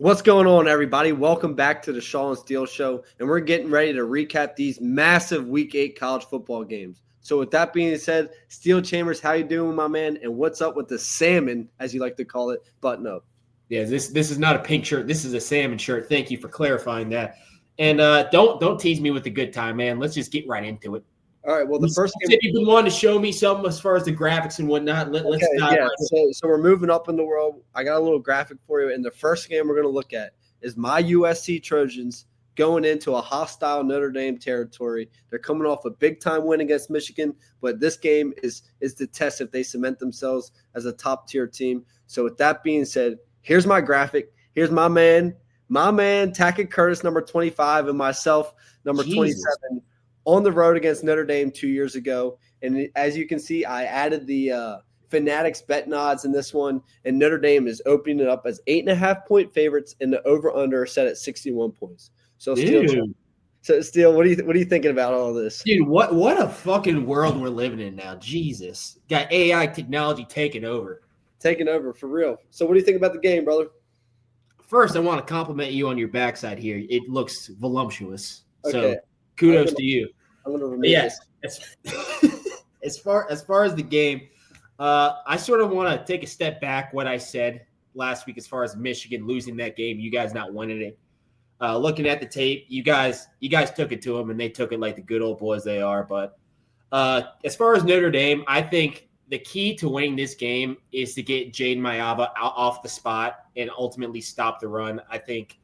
What's going on, everybody? Welcome back to the Shaw and Steel Show, and we're getting ready to recap these massive Week 8 college football games. So with that being said, Steel Chambers, how you doing, my man? And what's up with the salmon, as you like to call it, button up? Yeah, this is not a pink shirt. This is a salmon shirt. Thank you for clarifying that. And don't tease me with the good time, man. Let's just get right into it. All right, well, the first game – you've been wanting to show me something as far as the graphics and whatnot. Let's dive right in. So we're moving up in the world. I got a little graphic for you, and the first game we're going to look at is my USC Trojans going into a hostile Notre Dame territory. They're coming off a big-time win against Michigan, but this game is the test if they cement themselves as a top-tier team. So with that being said, here's my graphic. Here's my man, Tackett Curtis, number 25, and myself, number 27, on the road against Notre Dame 2 years ago. And as you can see, I added the Fanatics bet odds in this one, and Notre Dame is opening it up as 8.5-point favorites, and the over/under set at 61 points. So, Steele, what are you thinking about all this? Dude, what a fucking world we're living in now. Jesus, got AI technology taking over For real. So, what do you think about the game, brother? First, I want to compliment you on your backside here. It looks voluptuous. Okay. So, kudos to you. I'm gonna remove this. As far as the game. I sort of want to take a step back what I said last week as far as Michigan losing that game, you guys not winning it. Looking at the tape, you guys took it to them, and they took it like the good old boys they are. But as far as Notre Dame, I think the key to winning this game is to get Jaden Mayava off the spot and ultimately stop the run. I think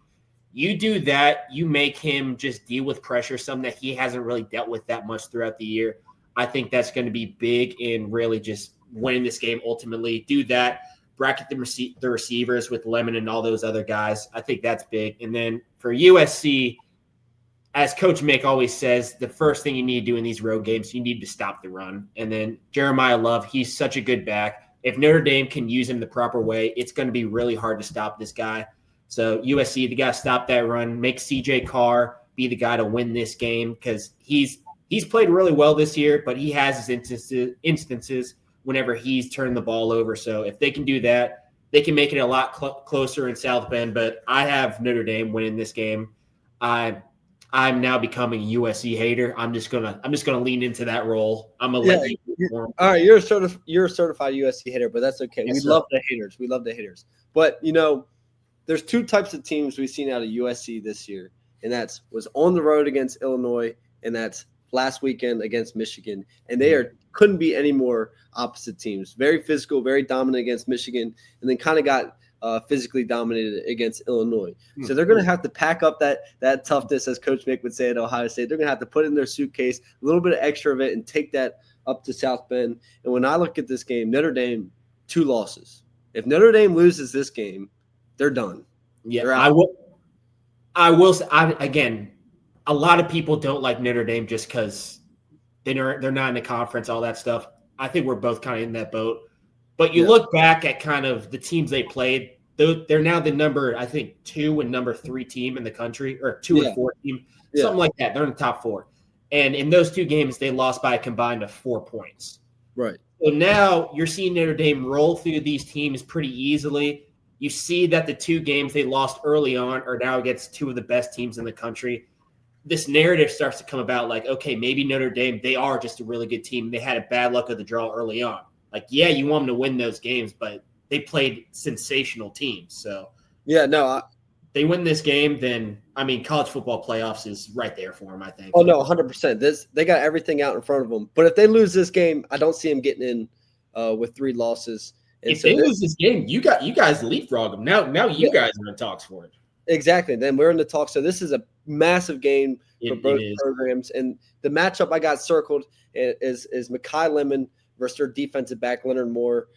you do that, you make him just deal with pressure, something that he hasn't really dealt with that much throughout the year. I think that's going to be big in really just winning this game ultimately. Do that, bracket the receivers with Lemon and all those other guys. I think that's big. And then for USC, as Coach Mick always says, the first thing you need to do in these road games, you need to stop the run. And then Jeremiah Love, he's such a good back. If Notre Dame can use him the proper way, it's going to be really hard to stop this guy. So USC, they got to stop that run, make CJ Carr be the guy to win this game, because he's played really well this year, but he has his instances whenever he's turned the ball over. So if they can do that, they can make it a lot closer in South Bend. But I have Notre Dame winning this game. I'm now becoming a USC hater. I'm just gonna lean into that role. I'm gonna let you. All right, you're a certified USC hater, but that's okay. Yes, we love the haters. But there's two types of teams we've seen out of USC this year, and was on the road against Illinois, and that's last weekend against Michigan, and they couldn't be any more opposite teams. Very physical, very dominant against Michigan, and then kind of got physically dominated against Illinois. So they're going to have to pack up that toughness, as Coach Mick would say at Ohio State. They're going to have to put in their suitcase a little bit of extra of it and take that up to South Bend. And when I look at this game, Notre Dame, 2 losses. If Notre Dame loses this game, they're done. Yeah, they're out. I will say, again, a lot of people don't like Notre Dame just because they're not in the conference, all that stuff. I think we're both kind of in that boat. But you look back at kind of the teams they played, they're now the number, I think, 2 and number 3 team in the country, or 2 and 4 team, something like that. They're in the top 4. And in those 2 games, they lost by a combined of 4 points. Right. So now you're seeing Notre Dame roll through these teams pretty easily. You see that the 2 games they lost early on are now against 2 of the best teams in the country. This narrative starts to come about like, okay, maybe Notre Dame, they are just a really good team. They had a bad luck of the draw early on. Like, yeah, you want them to win those games, but they played sensational teams. So, they win this game, then, college football playoffs is right there for them, I think. Oh, no, 100%. They got everything out in front of them. But if they lose this game, I don't see them getting in with 3 losses. And if they lose this game, you guys leapfrog them. Now you guys are in talks for it. Exactly. Then we're in the talks. So this is a massive game for both programs. And the matchup I got circled is Mekhi Lemon versus their defensive back, Leonard Moore.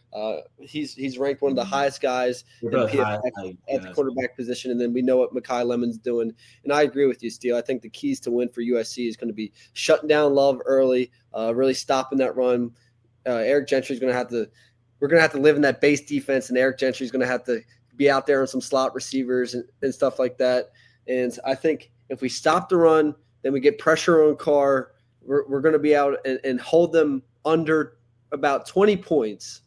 He's ranked one of the highest guys at the quarterback position. And then we know what Mekhi Lemon's doing. And I agree with you, Steele. I think the keys to win for USC is going to be shutting down Love early, really stopping that run. Eric Gentry's going to have to – we're going to have to live in that base defense, and Eric Gentry's going to have to be out there on some slot receivers and stuff like that. And I think if we stop the run, then we get pressure on Carr. We're going to be out and hold them under about 20 points.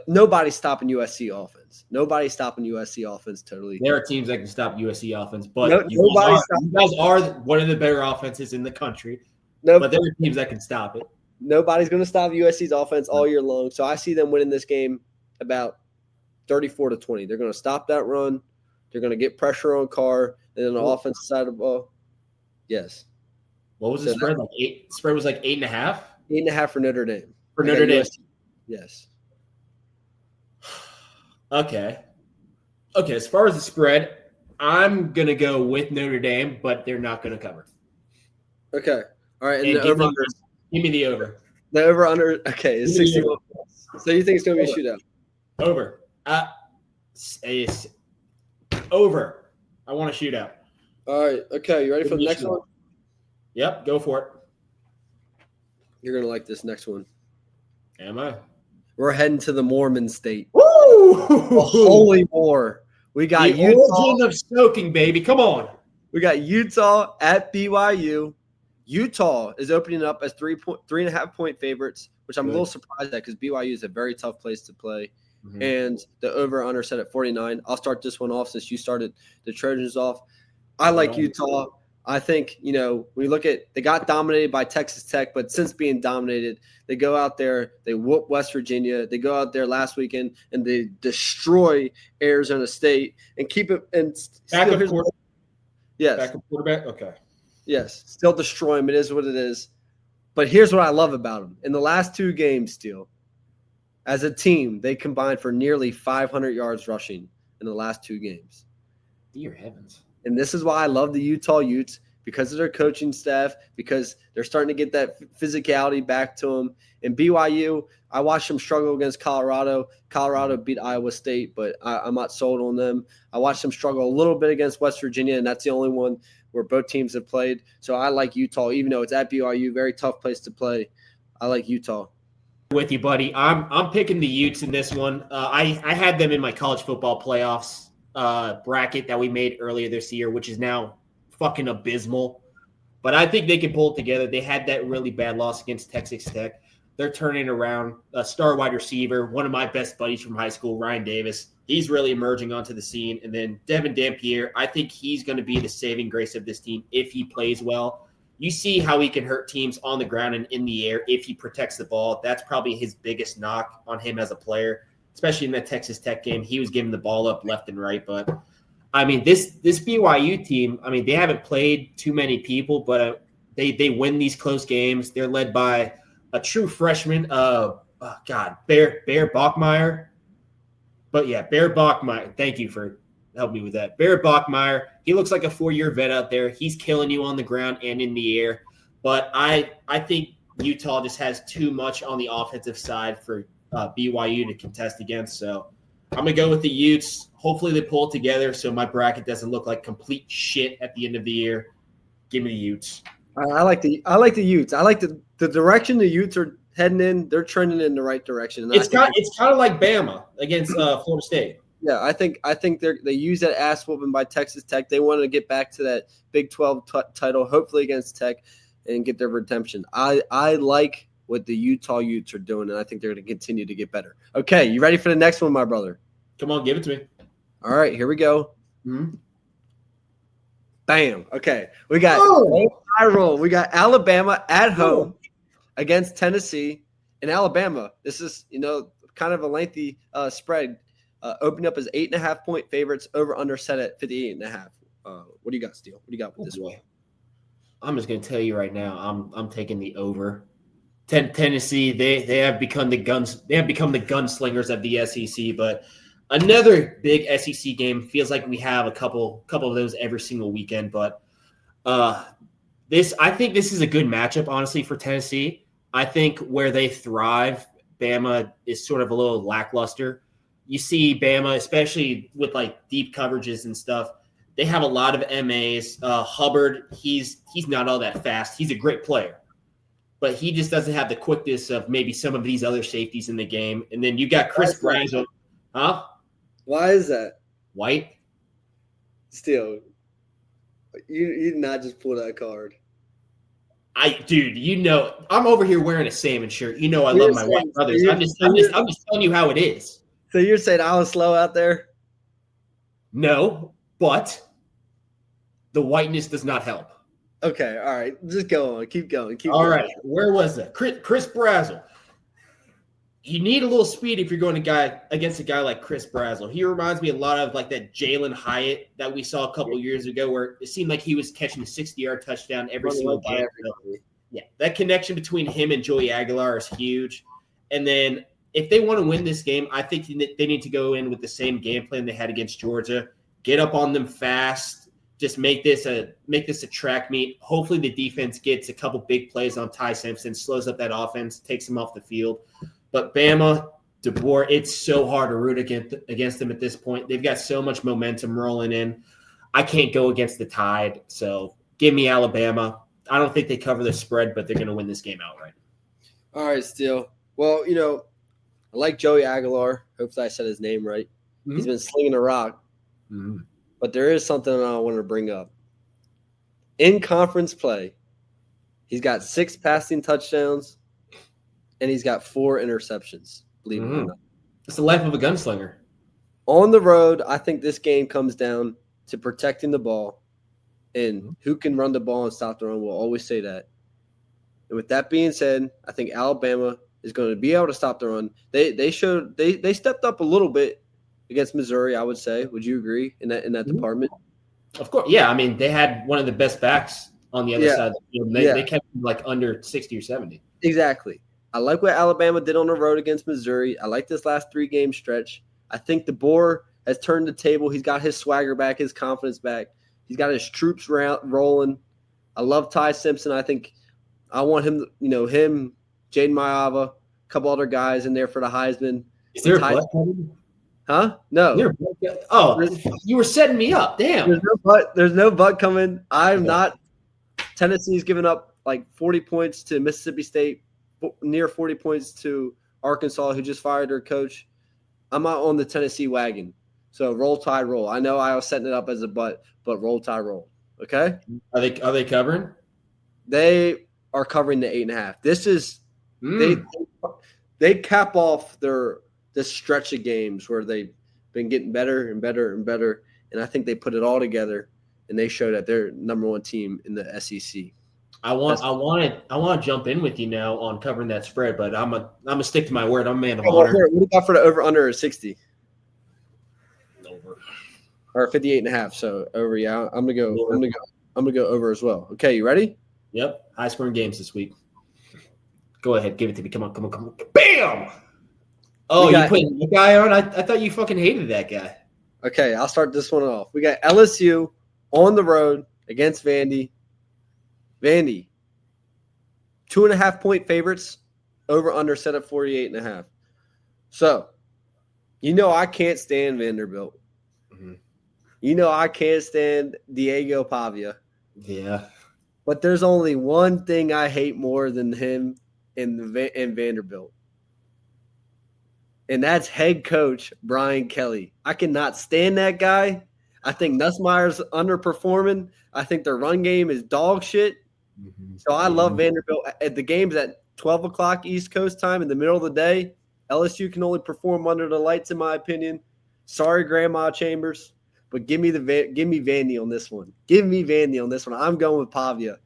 Nobody's stopping USC offense. offense. Nobody's stopping USC offense totally. There are teams that can stop USC offense, but You guys are one of the better offenses in the country. But there are teams that can stop it. Nobody's going to stop USC's offense all year long. So I see them winning this game about 34-20. They're going to stop that run. They're going to get pressure on Carr. And then the offensive side of the ball, yes. What was the spread? Like 8? Spread was like 8.5? 8.5 for Notre Dame. For Notre Dame. Yes. Okay. As far as the spread, I'm going to go with Notre Dame, but they're not going to cover. Okay. All right. And give me the over. The over-under, okay, is 61. So you think it's going to be a shootout? Over. Over. I want a shootout. All right. Okay. You ready for the next one? Yep. Go for it. You're going to like this next one. Am I? We're heading to the Mormon state. Woo! The Holy War. We got the origin of smoking, baby. Come on. We got Utah at BYU. Utah is opening up as 3.5 point favorites, which I'm a little surprised at because BYU is a very tough place to play. Mm-hmm. And the over-under set at 49. I'll start this one off since you started the Trojans off. I like Utah. I think, when you look at – they got dominated by Texas Tech, but since being dominated, they go out there, they whoop West Virginia. They go out there last weekend, and they destroy Arizona State and keep it – and backup quarterback? Yes. Backup quarterback? Okay. Yes. Still destroy them. It is what it is. But here's what I love about them. In the last 2 games, Steele, as a team, they combined for nearly 500 yards rushing in the last 2 games. Dear heavens. And this is why I love the Utah Utes, because of their coaching staff, because they're starting to get that physicality back to them. And BYU, I watched them struggle against Colorado. Colorado beat Iowa State, but I'm not sold on them. I watched them struggle a little bit against West Virginia, and that's the only one where both teams have played. So I like Utah, even though it's at BYU, very tough place to play. I like Utah. With you, buddy. I'm picking the Utes in this one. I had them in my college football playoffs bracket that we made earlier this year, which is now fucking abysmal. But I think they can pull it together. They had that really bad loss against Texas Tech. They're turning around. A star wide receiver, one of my best buddies from high school, Ryan Davis. He's really emerging onto the scene. And then Devin Dampier, I think he's going to be the saving grace of this team if he plays well. You see how he can hurt teams on the ground and in the air if he protects the ball. That's probably his biggest knock on him as a player, especially in that Texas Tech game. He was giving the ball up left and right. But, I mean, this BYU team, I mean, they haven't played too many people, but they win these close games. They're led by a true freshman, Bear Bachmeier. But, yeah, Bear Bachmeier. Thank you for helping me with that. Bear Bachmeier, he looks like a 4-year vet out there. He's killing you on the ground and in the air. But I think Utah just has too much on the offensive side for BYU to contest against. So I'm going to go with the Utes. Hopefully they pull it together so my bracket doesn't look like complete shit at the end of the year. Give me the Utes. I like the Utes. I like the direction the Utes are heading in. They're trending in the right direction. And it's kind of like Bama against Florida State. Yeah, I think they use that ass whooping by Texas Tech. They wanted to get back to that Big 12 title, hopefully against Tech, and get their redemption. I like what the Utah Utes are doing, and I think they're going to continue to get better. Okay, you ready for the next one, my brother? Come on, give it to me. All right, here we go. Mm-hmm. Bam. Okay, we got we got Alabama at home against Tennessee. In Alabama, this is kind of a lengthy spread. Opening up as 8.5 point favorites, over under set at 58.5. What do you got, Steele? What do you got with this one? I'm just going to tell you right now, I'm taking the over. Tennessee, they have become the gunslingers of the SEC, but another big SEC game. Feels like we have a couple of those every single weekend, but I think this is a good matchup, honestly, for Tennessee. I think where they thrive, Bama is sort of a little lackluster. You see Bama, especially with like deep coverages and stuff, they have a lot of MAs. Hubbard, he's not all that fast. He's a great player, but he just doesn't have the quickness of maybe some of these other safeties in the game. And then you got Chris Brown. Huh? Why is that? White? Steele, you did not just pull that card. Dude, I'm over here wearing a salmon shirt. I love my white brothers. I'm just telling you how it is. So you're saying I was slow out there? No, but the whiteness does not help. Okay, all right. Just go on. Keep going. All right, where was that? Chris Brazzell. You need a little speed if you're going against a guy like Chris Brazzell. He reminds me a lot of like that Jalen Hyatt that we saw a couple years ago, where it seemed like he was catching a 60-yard touchdown every single game. Yeah, that connection between him and Joey Aguilar is huge. And then if they want to win this game, I think they need to go in with the same game plan they had against Georgia. Get up on them fast. Just make this a track meet. Hopefully the defense gets a couple big plays on Ty Simpson, slows up that offense, takes him off the field. But Bama, DeBoer, it's so hard to root against them at this point. They've got so much momentum rolling in. I can't go against the Tide, so give me Alabama. I don't think they cover the spread, but they're going to win this game outright. All right, Steele. Well, I like Joey Aguilar. Hopefully I said his name right. Mm-hmm. He's been slinging a rock. Mm-hmm. But there is something I want to bring up. In conference play, he's got 6 passing touchdowns, and he's got 4 interceptions, believe it or not. It's the life of a gunslinger. On the road, I think this game comes down to protecting the ball, and who can run the ball and stop the run. We'll always say that. And with that being said, I think Alabama is going to be able to stop the run. They stepped up a little bit against Missouri, I would say. Would you agree in that department? Of course. Yeah, I mean, they had one of the best backs on the other side of the field. They kept him like under 60 or 70. Exactly. I like what Alabama did on the road against Missouri. I like this last 3-game stretch. I think DeBoer has turned the table. He's got his swagger back, his confidence back. He's got his troops rolling. I love Ty Simpson. I think I want him, him, Jaden Maiava, a couple other guys in there for the Heisman. Is there a butt? Huh? No. You were setting me up. Damn. There's no butt coming. I'm not. Tennessee's given up like 40 points to Mississippi State, near 40 points to Arkansas, who just fired their coach. I'm not on the Tennessee wagon. So roll Tide roll. I know I was setting it up as a butt, but roll Tide roll. Okay? Are they covering? They are covering the 8.5. This is they cap off this stretch of games where they've been getting better and better and better. And I think they put it all together and they show that they're number 1 team in the SEC. I want to jump in with you now on covering that spread, but I'm a stick to my word. I'm a man of honor. What do you got for the over under 60? Over. Or 58.5. So over, yeah. I'm gonna go over as well. Okay, you ready? Yep. High scoring games this week. Go ahead, give it to me. Come on. Bam! Oh, you putting the guy on? I thought you fucking hated that guy. Okay, I'll start this one off. We got LSU on the road against Vandy. Vandy, 2.5-point favorites, over under set at 48.5. So, I can't stand Vanderbilt. Mm-hmm. I can't stand Diego Pavia. Yeah. But there's only one thing I hate more than him in Vanderbilt. And that's head coach Brian Kelly. I cannot stand that guy. I think Nussmeier's underperforming. I think their run game is dog shit. Mm-hmm. So I love Vanderbilt. At the games at 12 o'clock East Coast time in the middle of the day, LSU can only perform under the lights, in my opinion. Sorry, Grandma Chambers, but give me Vandy on this one. Give me Vandy on this one. I'm going with Pavia.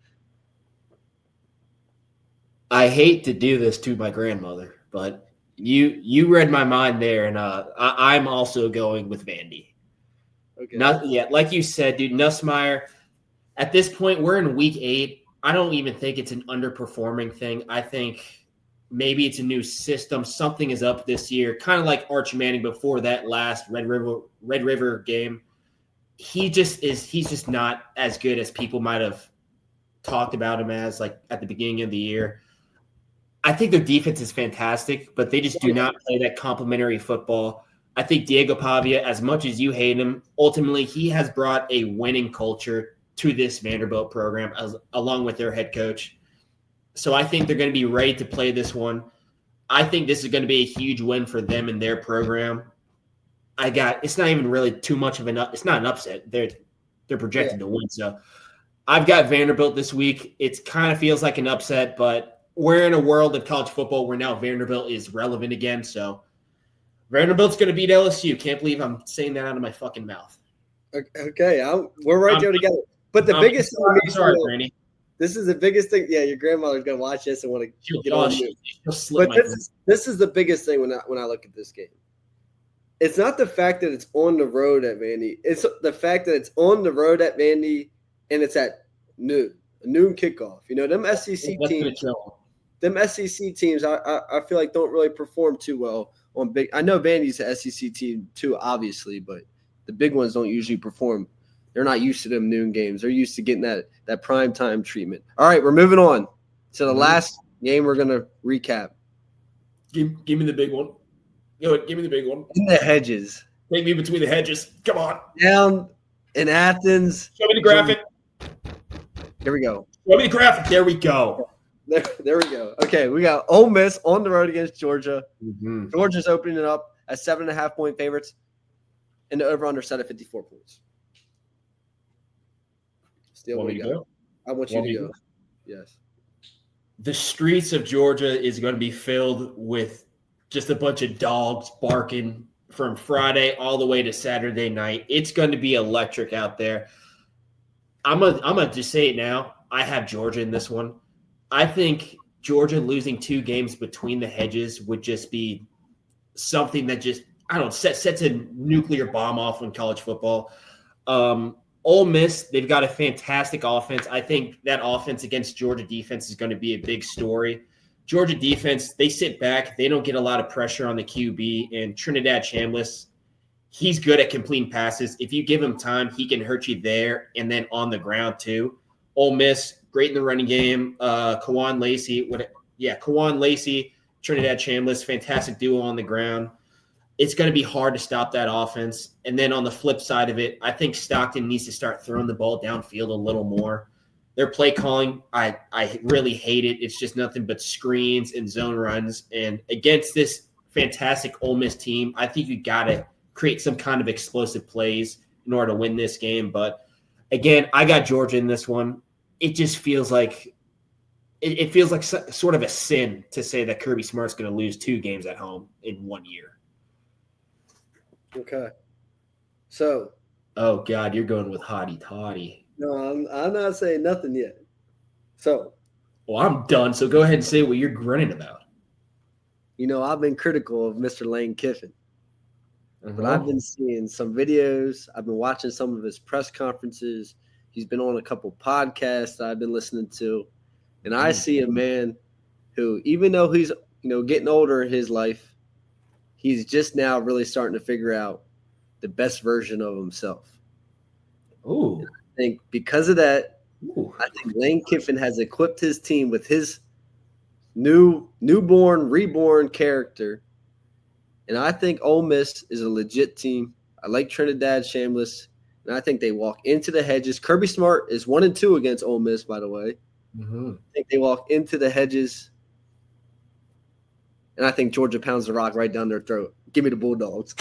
I hate to do this to my grandmother, but you read my mind there, and I'm also going with Vandy. Okay. Like you said, dude, Nussmeier. At this point, we're in week 8. I don't even think it's an underperforming thing. I think maybe it's a new system. Something is up this year, kind of like Arch Manning before that last Red River game. He's just not as good as people might have talked about him as, like, at the beginning of the year. I think their defense is fantastic, but they just do not play that complementary football. I think Diego Pavia, as much as you hate him, ultimately he has brought a winning culture to this Vanderbilt program, along with their head coach. So I think they're going to be ready to play this one. I think this is going to be a huge win for them and their program. It's not even really too much of it's not an upset. They're projected to win. So I've got Vanderbilt this week. It kind of feels like an upset, but we're in a world of college football where now Vanderbilt is relevant again. So Vanderbilt's going to beat LSU. Can't believe I'm saying that out of my fucking mouth. Okay, we're right there together. But the biggest thing, sorry, Randy. This is the biggest thing. Yeah, your grandmother's gonna watch this and want to get on you. But this is the biggest thing when I look at this game. It's not the fact that it's on the road at Vandy. It's the fact that it's on the road at Vandy and it's at noon, a noon kickoff. You know, them SEC teams, I feel like don't really perform too well on big. I know Vandy's an SEC team too, obviously, but the big ones don't usually perform. They're not used to them noon games. They're used to getting that prime time treatment. All right, we're moving on to the last game we're going to recap. Give me the big one. Give me the big one. In the hedges. Take me between the hedges. Come on. Down in Athens. Show me the graphic. Here we go. Show me the graphic. There we go. There we go. Okay, we got Ole Miss on the road against Georgia. Mm-hmm. Georgia's opening it up as 7.5-point favorites, and the over-under set at 54 points. Still want me to go? I want you to go. Yes. The streets of Georgia is going to be filled with just a bunch of dogs barking from Friday all the way to Saturday night. It's going to be electric out there. I'm gonna just say it now. I have Georgia in this one. I think Georgia losing 2 games between the hedges would just be something that just, I don't know, sets a nuclear bomb off in college football. Ole Miss, they've got a fantastic offense. I think that offense against Georgia defense is going to be a big story. Georgia defense, they sit back. They don't get a lot of pressure on the QB. And Trinidad Chambliss, he's good at completing passes. If you give him time, he can hurt you there and then on the ground too. Ole Miss, great in the running game. Kawan Lacey, Trinidad Chambliss, fantastic duo on the ground. It's going to be hard to stop that offense. And then on the flip side of it, I think Stockton needs to start throwing the ball downfield a little more. Their play calling, I really hate it. It's just nothing but screens and zone runs. And against this fantastic Ole Miss team, I think you got to create some kind of explosive plays in order to win this game. But again, I got Georgia in this one. It just feels like it feels like sort of a sin to say that Kirby Smart's going to lose 2 games at home in 1 year. Okay. So. Oh, God, you're going with hotty toddy. No, I'm not saying nothing yet. So. Well, I'm done, so go ahead and say what you're grinning about. You know, I've been critical of Mr. Lane Kiffin. But I've been seeing some videos. I've been watching some of his press conferences. He's been on a couple podcasts that I've been listening to. And I see a man who, even though he's, getting older in his life, he's just now really starting to figure out the best version of himself. Ooh. And I think because of that, I think Lane Kiffin has equipped his team with his newborn, reborn character. And I think Ole Miss is a legit team. I like Trinidad Chambliss, and I think they walk into the hedges. Kirby Smart is 1-2 against Ole Miss, by the way. Mm-hmm. I think they walk into the hedges, and I think Georgia pounds the rock right down their throat. Give me the Bulldogs.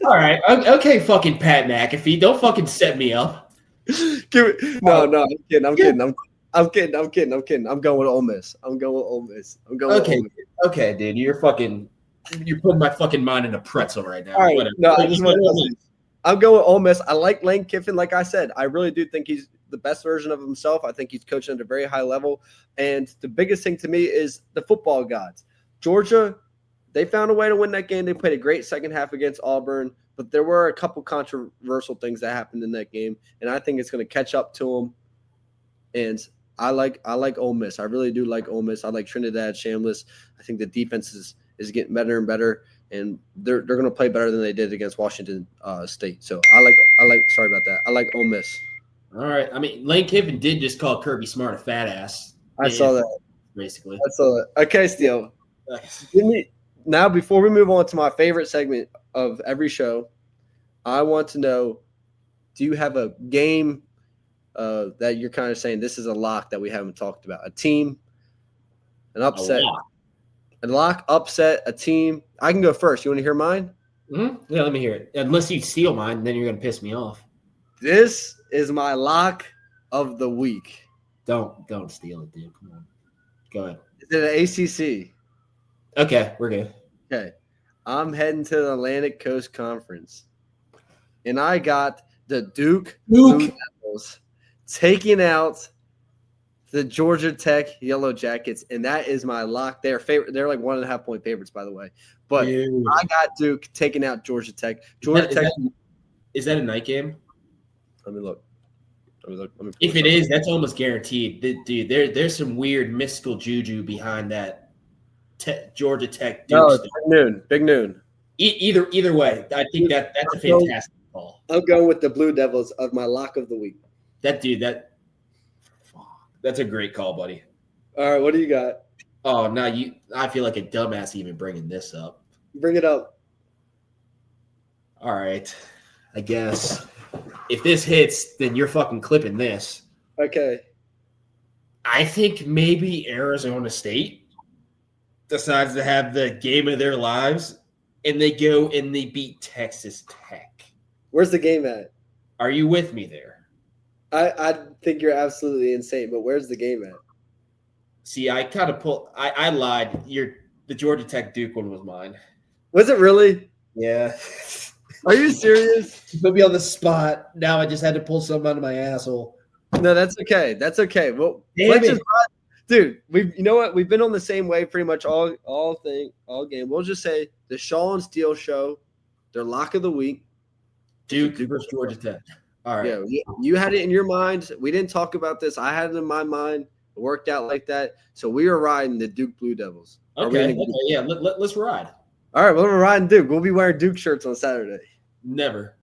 All right. Okay, fucking Pat McAfee. Don't fucking set me up. No, I'm kidding. I'm kidding. I'm going with Ole Miss. Okay, dude. You're putting my fucking mind in a pretzel right now. All right. No, I'm going with Ole Miss. I like Lane Kiffin. Like I said, I really do think he's the best version of himself. I think he's coaching at a very high level. And the biggest thing to me is the football gods. Georgia, they found a way to win that game. They played a great second half against Auburn, but there were a couple controversial things that happened in that game, and I think it's going to catch up to them. And I like Ole Miss. I really do like Ole Miss. I like Trinidad Chambliss. I think the defense is getting better and better, and they're going to play better than they did against Washington State. So I like. Sorry about that. I like Ole Miss. All right. I mean, Lane Kiffin did just call Kirby Smart a fat ass. I saw that. Basically. I saw that. Okay, Steele. Now, before we move on to my favorite segment of every show, I want to know, do you have a game that you're kind of saying this is a lock that we haven't talked about? A team, an upset, a lock, upset, a team. I can go first. You want to hear mine? Mm-hmm. Yeah, let me hear it. Unless you steal mine, then you're going to piss me off. This is my lock of the week. Don't steal it, dude. Come on. Go ahead. Is it an ACC? Okay, we're good. Okay. I'm heading to the Atlantic Coast Conference, and I got the Duke Blue Devils taking out the Georgia Tech Yellow Jackets, and that is my lock. They're favorite. They're like 1.5 point favorites, by the way. But Dude. I got Duke taking out Georgia Tech. Is that a night game? Let me look. If it is, that's almost guaranteed. Dude, there's some weird mystical juju behind that Georgia Tech Duke. No, it's big noon. Either way, I think that's a fantastic call. I'm going with the Blue Devils of my lock of the week. That's a great call, buddy. All right, what do you got? Oh, no, I feel like a dumbass even bringing this up. Bring it up. All right, I guess if this hits, then you're fucking clipping this. Okay. I think maybe Arizona State decides to have the game of their lives, and they go and they beat Texas Tech. Where's the game at? Are you with me there? I think you're absolutely insane, but where's the game at? See, I kind of I lied. The Georgia Tech Duke one was mine. Was it really? Yeah. Are you serious? Put me on the spot. Now I just had to pull something out of my asshole. No, that's okay. That's okay. Well, let's just, dude. You know what? We've been on the same way pretty much all game. We'll just say the Shaw and Steele show, their lock of the week. Duke versus Georgia Tech. All right. Yeah, you had it in your mind. We didn't talk about this. I had it in my mind. It worked out like that. So we are riding the Duke Blue Devils. Okay. Yeah. Let's ride. All right. Well, we're riding Duke. We'll be wearing Duke shirts on Saturday. Never.